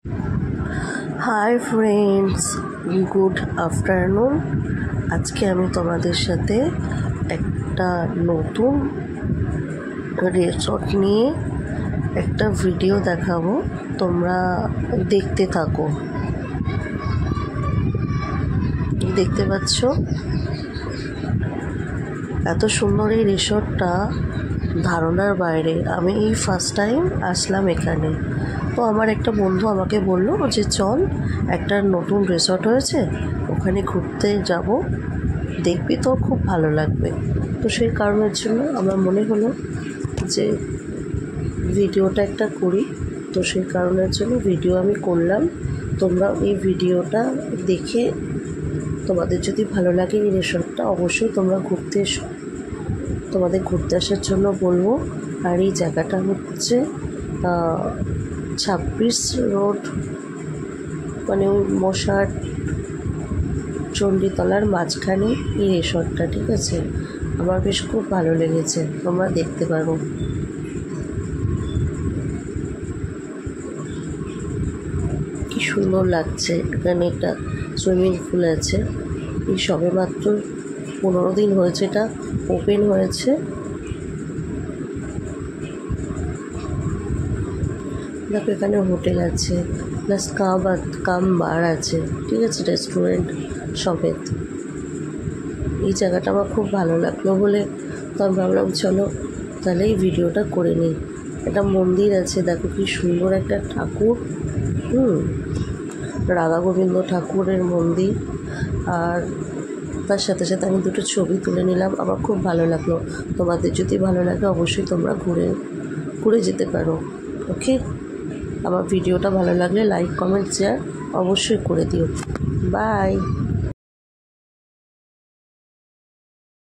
Hi friends, good afternoon. আজকে আমি তোমাদের সাথে একটা নতুন রিসর্ট নিয়ে একটা ভিডিও দেখাবো, তোমরা দেখতে থাকো। দেখতে পাচ্ছ এত সুন্দর এই রিসর্টটা, ধারণার বাইরে। আমি এই ফার্স্ট টাইম আসলাম এখানে। তো আমার একটা বন্ধু আমাকে বলল যে চল, একটা নতুন রিসর্ট হয়েছে, ওখানে ঘুরতে যাব, দেখবি তো খুব ভালো লাগবে। তো সেই কারণের জন্য আমার মনে হলো যে ভিডিওটা একটা করি। তো সেই কারণের জন্য ভিডিও আমি করলাম। তোমরা এই ভিডিওটা দেখে তোমাদের যদি ভালো লাগে এই রিসর্টটা, অবশ্যই তোমরা ঘুরতে এসো। তোমাদের ঘুরতে আসার জন্য বলবো। আর এই জায়গাটা হচ্ছে 26 রোড, মানে ওই মশার চণ্ডীতলার মাঝখানে এই রিসর্টটা, ঠিক আছে? আমার বেশ খুব ভালো লেগেছে, তোমরা দেখতে পারো। কি সুন্দর লাগছে। এখানে একটা সুইমিং পুল আছে। এই সবে মাত্র 15 দিন হয়েছে এটা ওপেন হয়েছে। দেখো এখানে হোটেল আছে, প্লাস কাম বার আছে, ঠিক আছে, রেস্টুরেন্ট সবেত। এই জায়গাটা আমার খুব ভালো লাগলো বলে তো আমি ভাবলাম চলো তাহলে এই ভিডিওটা করে নিই। একটা মন্দির আছে, দেখো কি সুন্দর একটা ঠাকুর, রাধা গোবিন্দ ঠাকুরের মন্দির। আর তার সাথে সাথে আমি দুটো ছবি তুলে নিলাম, আমার খুব ভালো লাগলো। তোমাদের যদি ভালো লাগে অবশ্যই তোমরা ঘুরে যেতে পারো। ওকে, আমার ভিডিওটা ভালো লাগলে লাইক, কমেন্ট, শেয়ার অবশ্যই করে দিও। বাই।